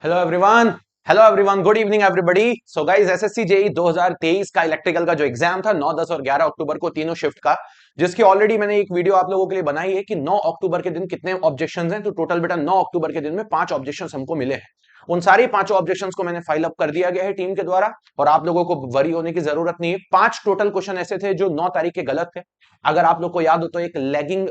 Hello everyone. Hello everyone, good evening everybody. So guys, SSC JE 2023 का electrical का जो exam था 9, 10 और 11 अक्टूबर को, तीनों शिफ्ट का, जिसकी ऑलरेडी मैंने एक वीडियो आप लोगों के लिए बनाई है कि 9 अक्टूबर के दिन कितने ऑब्जेक्शंस हैं। तो टोटल बेटा 9 अक्टूबर के दिन में 5 ऑब्जेक्शंस हमको मिले हैं। उन सारी पांचों ऑब्जेक्शंस को मैंने फाइल अप कर दिया गया है टीम के द्वारा, और आप लोगों को वरी होने की जरूरत नहीं है। 5 टोटल क्वेश्चन ऐसे थे जो 9 तारीख के गलत थे। अगर आप लोग को याद हो तो एक लैगिंग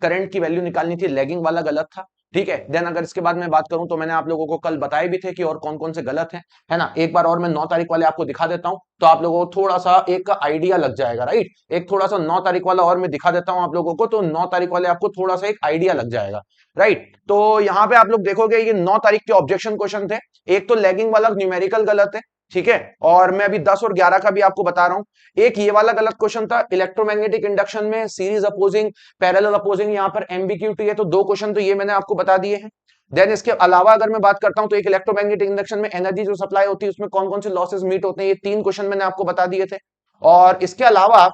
करंट की वैल्यू निकालनी थी, लैगिंग वाला गलत था। ठीक है। देन अगर इसके बाद मैं बात करूं तो मैंने आप लोगों को कल बताए भी थे कि और कौन कौन से गलत हैं, है ना। एक बार और मैं 9 तारीख वाले आपको दिखा देता हूं तो आप लोगों को थोड़ा सा एक आइडिया लग जाएगा, राइट। एक थोड़ा सा 9 तारीख वाला और मैं दिखा देता हूं आप लोगों को, तो 9 तारीख वाले आपको थोड़ा सा एक आइडिया लग जाएगा, राइट। तो यहाँ पे आप लोग देखोगे ये 9 तारीख के ऑब्जेक्शन क्वेश्चन थे। एक तो लैगिंग वाला न्यूमेरिकल गलत है, ठीक है। और मैं अभी 10 और 11 का भी आपको बता रहा हूं। एक ये वाला गलत क्वेश्चन था, इलेक्ट्रोमैग्नेटिक इंडक्शन में सीरीज अपोजिंग, पैरेलल अपोजिंग, यहाँ पर एमबीक्यूटी है, तो 2 क्वेश्चन तो ये मैंने आपको बता दिए हैं। देन इसके अलावा अगर मैं बात करता हूं तो एक इलेक्ट्रोमैग्नेटिक इंडक्शन में एनर्जी जो सप्लाई होती है उसमें कौन कौन से लॉसेस मीट होते हैं, ये 3 क्वेश्चन मैंने आपको बता दिए थे। और इसके अलावा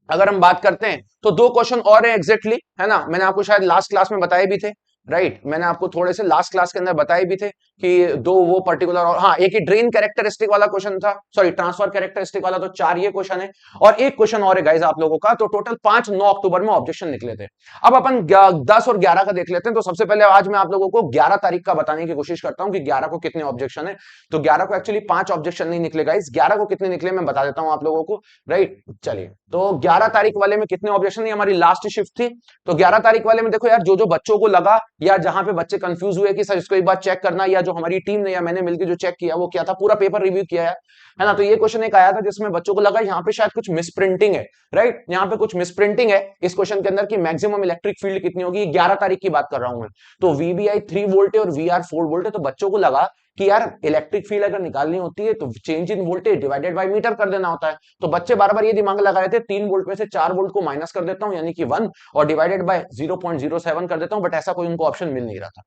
अगर हम बात करते हैं तो 2 क्वेश्चन और है एग्जैक्टली, है ना। मैंने आपको शायद लास्ट क्लास में बताए भी थे, राइट। मैंने आपको थोड़े से लास्ट क्लास के अंदर बताए भी थे कि 2 वो पर्टिकुलर, और हाँ, एक ही ड्रेन कैरेक्टरिस्टिक वाला क्वेश्चन था, सॉरी ट्रांसफर कैरेक्टरिस्टिक वाला। तो 4 ये क्वेश्चन है और एक क्वेश्चन और है गाइस आप लोगों का। तो टोटल 5 9 अक्टूबर में ऑब्जेक्शन निकले थे। अब अपन 10 और 11 का देख लेते हैं। तो सबसे पहले आज मैं आप लोगों को 11 तारीख का बताने की कोशिश करता हूं कि 11 को कितने ऑब्जेक्शन है। तो 11 को एक्चुअली 5 ऑब्जेक्शन नहीं निकले गाइस, 11 को कितने निकले मैं बता देता हूं आप लोगों को, राइट। चलिए, तो 11 तारीख वाले में कितने ऑब्जेक्शन, ये हमारी लास्ट शिफ्ट थी। तो 11 तारीख वाले में देखो यार, जो जो बच्चों को लगा या जहां पे बच्चे कंफ्यूज हुए कि सर इसको एक बार चेक करना, या जो हमारी टीम ने या मैंने मिलकर जो चेक किया वो क्या था, पूरा पेपर रिव्यू किया है ना। तो ये क्वेश्चन एक आया था जिसमें बच्चों को लगा यहाँ पे शायद कुछ मिसप्रिंटिंग है, राइट। यहाँ पे कुछ मिसप्रिंटिंग है इस क्वेश्चन के अंदर कि मैक्सिमम इलेक्ट्रिक फील्ड कितनी होगी। 11 तारीख की बात कर रहा हूं मैं। तो वीबीआई 3 वोल्ट है और वीआर 4 वोल्ट है। तो बच्चों को लगा कि यार इलेक्ट्रिक फील्ड अगर निकालनी होती है तो change in voltage divided by meter कर देना होता है। तो बच्चे बार बार ये दिमाग लगा रहे थे 3 वोल्ट में से 4 वोल्ट को माइनस कर देता हूं यानी कि 1, और डिवाइडेड बाय 0.07 कर देता हूं, बट ऐसा कोई उनको ऑप्शन मिल नहीं रहा था।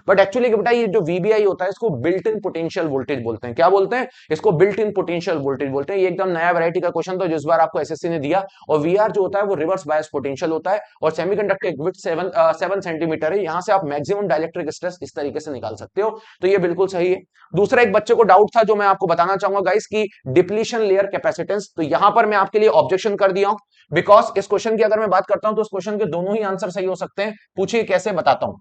बट एक्चुअली बेटा ये जो वीबीआई होता है इसको बिल्ट इन पोटेंशियल वोल्टेज बोलते हैं। क्या बोलते हैं इसको? बिल्ट इन पोटेंशियल वोल्टेज बोलते हैं। ये एकदम नया वैरायटी का क्वेश्चन था जिस बार आपको एसएससी ने दिया। और वीआर जो होता है वो रिवर्स बायस पोटेंशियल होता है, और सेमीकंडक्टर की विड्थ 7 सेंटीमीटर है। यहां से आप मैक्सिमम डाइलेक्ट्रिक स्ट्रेस इस तरीके से निकाल सकते हो। तो ये बिल्कुल सही है। दूसरा एक बच्चे को डाउट था जो मैं आपको बताना चाहूंगा गाइस की डिप्लीशन लेयर कैपेसिटेंस। तो यहां पर मैं आपके लिए ऑब्जेक्शन कर दिया हूं, बिकॉज इस क्वेश्चन की अगर मैं बात करता हूं तो इस क्वेश्चन के दोनों ही आंसर सही हो सकते हैं। पूछिए कैसे, बताता हूं।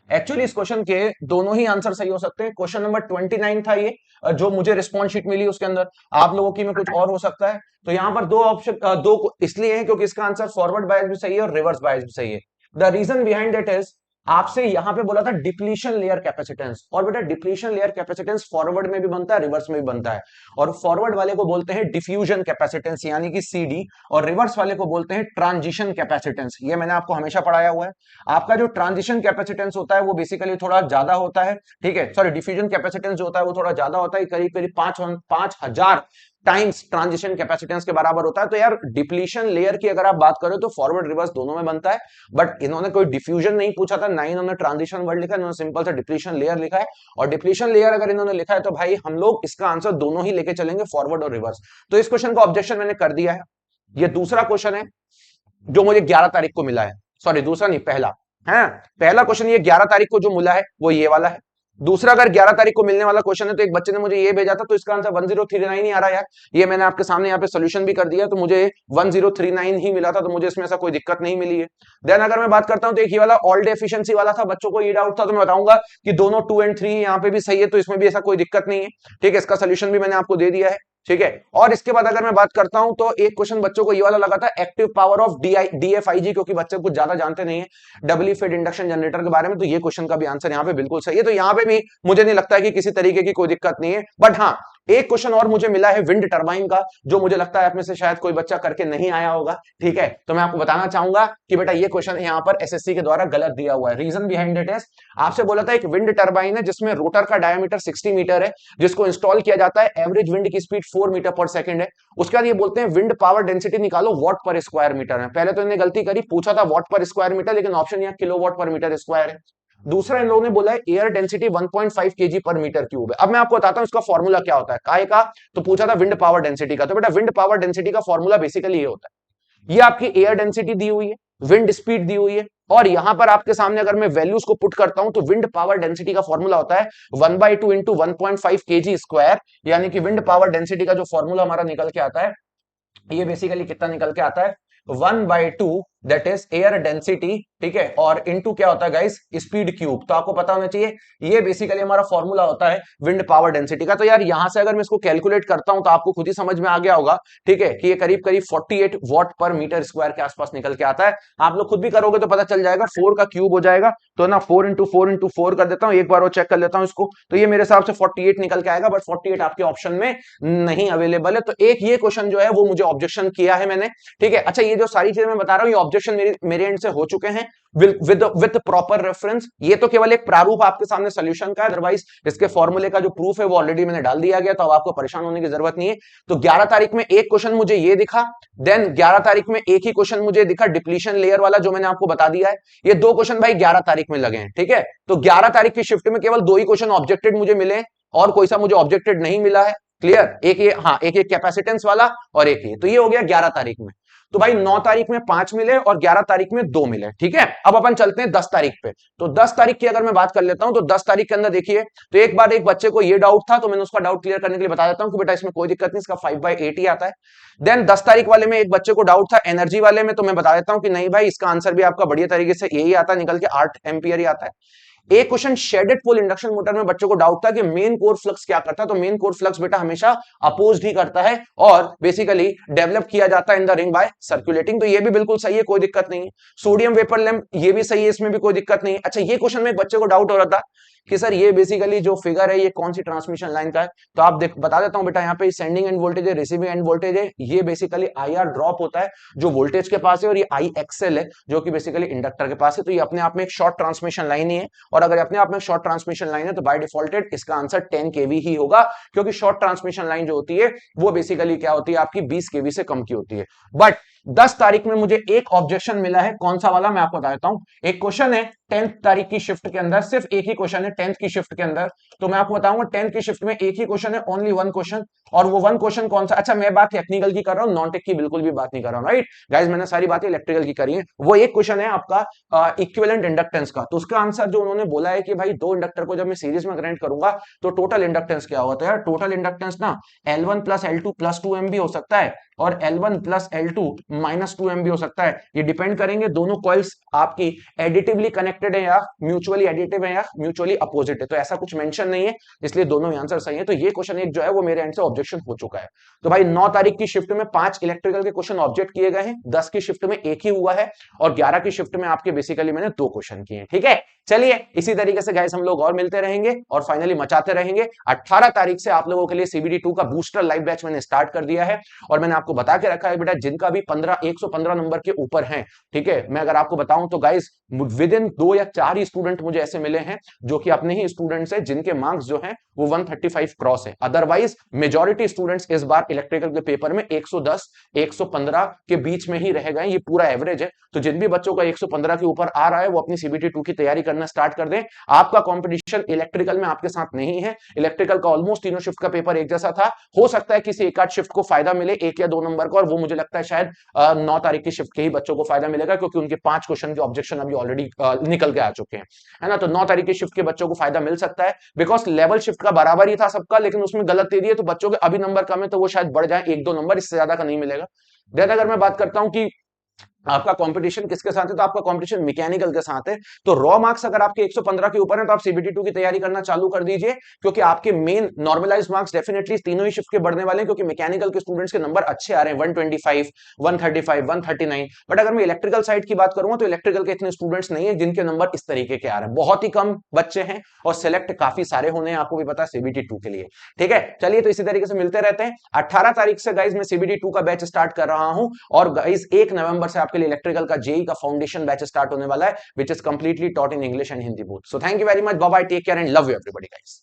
एक्चुअली इस क्वेश्चन के दोनों ही आंसर सही हो सकते हैं। क्वेश्चन नंबर 29 था ये, जो मुझे रिस्पॉन्स शीट मिली उसके अंदर। आप लोगों की में कुछ और हो सकता है। तो यहां पर 2 ऑप्शन, 2 इसलिए है क्योंकि इसका आंसर फॉरवर्ड बायस भी सही है और रिवर्स बायस भी सही है। The reason behind that is, आपसे यहां पे बोला था डिप्लीशन लेयर कैपेसिटेंस, और बेटा डिप्लीशन लेयर कैपेसिटेंस फॉरवर्ड में भी बनता है, रिवर्स में भी बनता है। और फॉरवर्ड वाले को बोलते हैं डिफ्यूजन कैपेसिटेंस यानी कि सीडी, और रिवर्स वाले को बोलते हैं ट्रांजिशन कैपेसिटेंस। ये मैंने आपको हमेशा पढ़ाया हुआ है। आपका जो ट्रांजिशन कैपेसिटेंस होता है वो बेसिकली थोड़ा ज्यादा होता है, ठीक है। सॉरी, डिफ्यूजन कैपेसिटेंस जो होता है वो थोड़ा ज्यादा होता है, करीब करीब 5,000 टाइम्स ट्रांजिशन कैपेसिटेंस के बराबर होता है। तो यार डिप्लीशन लेयर की अगर आप बात करें तो फॉरवर्ड रिवर्स दोनों में बनता है। बट इन्होंने कोई डिफ्यूजन नहीं पूछा था, ना इन्होंने ट्रांजिशन वर्ड लिखा है, इन्होंने सिंपल सा डिप्लीशन लेयर लिखा है। और डिप्लीशन लेयर अगर इन्होंने लिखा है तो भाई हम लोग इसका आंसर दोनों ही लेके चलेंगे, फॉरवर्ड और रिवर्स। तो इस क्वेश्चन का ऑब्जेक्शन मैंने कर दिया है। ये दूसरा क्वेश्चन है जो मुझे 11 तारीख को मिला है। सॉरी, दूसरा नहीं, पहला है। पहला क्वेश्चन ये 11 तारीख को जो मिला है वो ये वाला है। दूसरा अगर 11 तारीख को मिलने वाला क्वेश्चन है तो एक बच्चे ने मुझे ये भेजा था, तो इसका आंसर 1039 ही आ रहा है यार। ये मैंने आपके सामने यहाँ पे सोल्यूशन भी कर दिया, तो मुझे 1039 ही मिला था, तो मुझे इसमें ऐसा कोई दिक्कत नहीं मिली है। देन अगर मैं बात करता हूं तो एक ये वाला ऑल डे एफिशिएंसी वाला था, बच्चों को ये डाउट था, तो मैं बताऊंगा कि दोनों 2 और 3 यहाँ पे भी सही है, तो इसमें भी ऐसा कोई दिक्कत नहीं है, ठीक है। इसका सोल्यूशन भी मैंने आपको दे दिया है, ठीक है। और इसके बाद अगर मैं बात करता हूं तो एक क्वेश्चन बच्चों को ये वाला लगा था, एक्टिव पावर ऑफ डीएफआईजी, क्योंकि बच्चे कुछ ज्यादा जानते नहीं है डबली फेड इंडक्शन जनरेटर के बारे में। तो ये क्वेश्चन का भी आंसर यहाँ पे बिल्कुल सही है। तो यहाँ पे भी मुझे नहीं लगता है कि किसी तरीके की कोई दिक्कत नहीं है। बट हाँ, एक क्वेश्चन और मुझे मिला है विंड टरबाइन का, जो मुझे लगता है आप में से शायद कोई बच्चा करके नहीं आया होगा, ठीक है। तो मैं आपको बताना चाहूंगा कि बेटा ये क्वेश्चन यहाँ पर एसएससी के द्वारा गलत दिया हुआ है। रीजन बिहाइंड इट इज, आपसे बोला था एक विंड टरबाइन है जिसमें रोटर का डायमीटर 60 मीटर है, जिसको इंस्टॉल किया जाता है, एवरेज विंड की स्पीड 4 मीटर पर सेकंड है। उसके बाद ये बोलते हैं विंड पावर डेंसिटी निकालो वॉट पर स्क्वायर मीटर में। पहले तो इन्होंने गलती करी, पूछा था वॉट पर स्क्वायर मीटर, लेकिन ऑप्शन यहाँ किलोवाट पर मीटर स्क्वायर है। दूसरा इन लोगों ने बोला है एयर डेंसिटी 1.5 केजी पर मीटर क्यूब है। अब मैं आपको बताता हूं इसका फॉर्मूला क्या होता है। काय का? तो पूछा था विंड पावर डेंसिटी का। तो बेटा विंड पावर डेंसिटी का फॉर्मूला बेसिकली ये होता है, ये आपकी एयर डेंसिटी दी हुई है, विंड स्पीड दी हुई है, और यहां पर आपके सामने अगर मैं वैल्यूज को पुट करता हूं तो विंड पावर डेंसिटी का फॉर्मूला होता है 1/2 इंटू 1.5 kg स्क्वायर, यानी कि विंड पावर डेंसिटी का जो फॉर्मूला हमारा निकल के आता है ये बेसिकली कितना निकल के आता है 1/2 दैट इज एयर डेंसिटी, ठीक है, और इनटू क्या होता है गाइस स्पीड क्यूब। तो आपको पता होना चाहिए ये बेसिकली हमारा फॉर्मूला होता है विंड पावर डेंसिटी का। तो यार यहां से अगर मैं इसको कैलकुलेट करता हूं तो आपको खुद ही समझ में आ गया होगा, ठीक है, कि ये करीब करीब 48 वॉट पर मीटर स्क्वायर के आसपास निकल के आता है। आप लोग खुद भी करोगे तो पता चल जाएगा, 4 का क्यूब हो जाएगा तो ना 4 इंटू 4 कर देता हूं, एक बार वो चेक कर लेता हूं इसको, तो ये मेरे हिसाब से 48 निकल के आएगा, बट 48 आपके ऑप्शन में नहीं अवेलेबल है। तो एक ये क्वेश्चन जो है वो मुझे ऑब्जेक्शन किया है मैंने, ठीक है। अच्छा, ये जो सारी चीजें मैं बता रहा हूं ये ऑब्जेक्शन मेरे एंड से हो चुके हैं विद प्रॉपर रेफरेंस। ये तो केवल एक प्रारूप आपके सामने सोल्यूशन का है, अदरवाइज इसके फॉर्मूले का जो प्रूफ है वो ऑलरेडी मैंने डाल दिया गया, तो अब आपको परेशान होने की जरूरत नहीं है। तो 11 तारीख में एक क्वेश्चन मुझे ये दिखा, देन 11 तारीख में एक ही क्वेश्चन मुझे दिखा डिप्लीशन लेयर वाला जो मैंने आपको बता दिया है। ये दो क्वेश्चन भाई 11 तारीख में लगे हैं, ठीक है। तो 11 तारीख की शिफ्ट में केवल दो ही क्वेश्चन ऑब्जेक्टेड मुझे मिले और कोई सा मुझे ऑब्जेक्टेड नहीं मिला है। क्लियर, एक ये, हाँ एक कैपेसिटेंस वाला और एक ये, तो ये हो गया 11 तारीख में। तो भाई 9 तारीख में 5 मिले और 11 तारीख में 2 मिले, ठीक है। अब अपन चलते हैं 10 तारीख पे। तो 10 तारीख की अगर मैं बात कर लेता हूं तो 10 तारीख के अंदर देखिए, तो एक बार एक बच्चे को ये डाउट था तो मैंने उसका डाउट क्लियर करने के लिए बता देता हूं कि बेटा इसमें कोई दिक्कत नहीं, इसका 5/8 ही आता है। देन 10 तारीख वाले में एक बच्चे को डाउट था एनर्जी वाले में, तो मैं बता देता हूं कि नहीं भाई इसका आंसर भी आपका बढ़िया तरीके से यही आता है, निकल के 8 एम्पियर ही आता है। एक question shaded pole induction motor में बच्चों को डाउट था कि मेन कोर फ्लक्स क्या करता है, तो मेन कोर फ्लक्स बेटा हमेशा अपोज्ड ही करता है और बेसिकली डेवलप किया जाता है in the ring by circulating, तो ये भी बिल्कुल सही है, कोई दिक्कत नहीं है। सोडियम वेपर लैंप ये भी सही है, इसमें भी कोई दिक्कत नहीं है। अच्छा, ये क्वेश्चन में एक बच्चे को डाउट हो रहा था कि सर ये बेसिकली जो फिगर है ये कौन सी ट्रांसमिशन लाइन का है, तो आप बता देता हूं बेटा, यहाँ पे सेंडिंग एंड वोल्टेज है, रिसीविंग एंड वोल्टेज है, ये बेसिकली IR ड्रॉप होता है जो वोल्टेज के पास है, और ये IXL है जो कि बेसिकली इंडक्टर के पास है। तो ये अपने आप में एक शॉर्ट ट्रांसमिशन लाइन ही है, और अगर अपने आप में शॉर्ट ट्रांसमिशन लाइन है तो बाय डिफॉल्टेड इसका आंसर 10 kV ही होगा, क्योंकि शॉर्ट ट्रांसमिशन लाइन जो होती है वो बेसिकली क्या होती है आपकी 20 kV से कम की होती है। बट 10 तारीख में मुझे एक ऑब्जेक्शन मिला है, कौन सा वाला मैं आपको बता देता हूं। एक क्वेश्चन है 10th तारीख की शिफ्ट के अंदर, सिर्फ एक ही क्वेश्चन है 10th की शिफ्ट के अंदर, तो मैं आपको बताऊंगा 10th की शिफ्ट में एक ही क्वेश्चन है, ओनली वन क्वेश्चन, और वो वन क्वेश्चन कौन सा। अच्छा, मैं बात टेक्निकल की कर रहा हूं, नॉन टेक की बिल्कुल भी बात नहीं कर रहा हूं, राइट गाइस, मैंने सारी बातें इलेक्ट्रिकल की करी है। वो एक क्वेश्चन है आपका इक्विवेलेंट इंडक्टेंस का, तो उसका आंसर जो उन्होंने बोला है कि भाई दो इंडक्टर को जब मैं सीरीज में कनेक्ट करूंगा तो टोटल इंडक्टेंस क्या होगा, तो यार टोटल इंडक्टेंस ना L1 + L2 + 2M भी हो सकता है और L1 + L2 - 2M भी हो सकता है। ये डिपेंड करेंगे दोनों कॉइल्स आपकी एडिटिवली कनेक्टेड है या म्यूचुअली एडिटिव है या म्यूचुअली अपोजिट है, तो ऐसा कुछ मेंशन नहीं है, इसलिए दोनों आंसर सही है। तो ये क्वेश्चन एक जो है वो मेरे एंड से ऑब्जेक्शन हो चुका है। तो भाई 9 तारीख की शिफ्ट में 5 इलेक्ट्रिकल के क्वेश्चन ऑब्जेक्ट किए गए हैं, 10 की शिफ्ट में एक ही हुआ है, और 11 की शिफ्ट में आपके बेसिकली मैंने 2 क्वेश्चन किए हैं, ठीक है। चलिए इसी तरीके से गाइस हम लोग और मिलते रहेंगे और फाइनली मचाते रहेंगे। 18 तारीख से आप लोगों के लिए CBT 2 का बूस्टर लाइव बैच मैंने स्टार्ट कर दिया है, और मैंने आपको बता के रखा है बेटा जिनका भी 115 नंबर के ऊपर है, ठीक है, मैं अगर आपको बताऊं तो गाइस विद इन 2 या 4 ही स्टूडेंट मुझे ऐसे मिले हैं जो कि अपने ही स्टूडेंट्स हैं जिनके मार्क्स जो हैं वो 135 क्रॉस है। अदरवाइज मेजॉरिटी स्टूडेंट्स इस बार इलेक्ट्रिकल के पेपर में 110 115 के बीच में ही रह गए, ये पूरा एवरेज है। तो जिन भी बच्चों का 115 के ऊपर आ रहा है वो अपनी CBT 2 की तैयारी करना स्टार्ट कर दें। आपका कंपटीशन इलेक्ट्रिकल में आपके साथ नहीं है, इलेक्ट्रिकल का ऑलमोस्ट तीनों शिफ्ट का पेपर एक जैसा था, हो सकता है किसी एक आध शिफ्ट को फायदा मिले 1 या 2 नंबर का, और वो मुझे लगता है शायद 9 तारीख की शिफ्ट के ही बच्चों को फायदा मिलेगा, क्योंकि उनके 5 क्वेश्चन के ऑब्जेक्शन अभी ऑलरेडी निकल के आ चुके हैं, है ना। तो 9 तारीख की शिफ्ट के बच्चों को फायदा मिल सकता है, बिकॉज लेवल शिफ्ट का बराबर ही था सबका, लेकिन उसमें गलत दे दिए तो बच्चों के अभी नंबर कम है, तो वो शायद बढ़ जाए 1-2 नंबर, इससे ज्यादा का नहीं मिलेगा। देन अगर मैं बात करता हूं कि आपका कंपटीशन किसके साथ है, तो आपका कंपटीशन मैकेनिकल के साथ है। तो रॉ मार्क्स अगर आपके 115 के ऊपर है तो आप CBT 2 की तैयारी करना चालू कर दीजिए, क्योंकि आपके मेन नॉर्मलाइज मार्क्स डेफिनेटली तीनों ही शिफ्ट के बढ़ने वाले हैं, क्योंकि मैकेनिकल के स्टूडेंट्स के नंबर अच्छे आ रहे हैं 125 135 139। बट अगर मैं इलेक्ट्रिकल साइड की बात करूंगा तो इलेक्ट्रिकल के इतने स्टूडेंट्स नहीं है जिनके नंबर इस तरीके के आ रहे हैं, बहुत ही कम बच्चे हैं और सिलेक्ट काफी सारे होने हैं, आपको भी पता है CBT 2 के लिए, ठीक है। चलिए तो इसी तरीके से मिलते रहते हैं। 18 तारीख से गाइज मैं CBT 2 का बैच स्टार्ट कर रहा हूं, और गाइज 1 नवंबर से आपके लिए इलेक्ट्रिकल का JEE का फाउंडेशन बैच स्टार्ट होने वाला है, which is completely taught in English and Hindi both. So thank you very much. Bye bye. Take care and love you everybody, guys.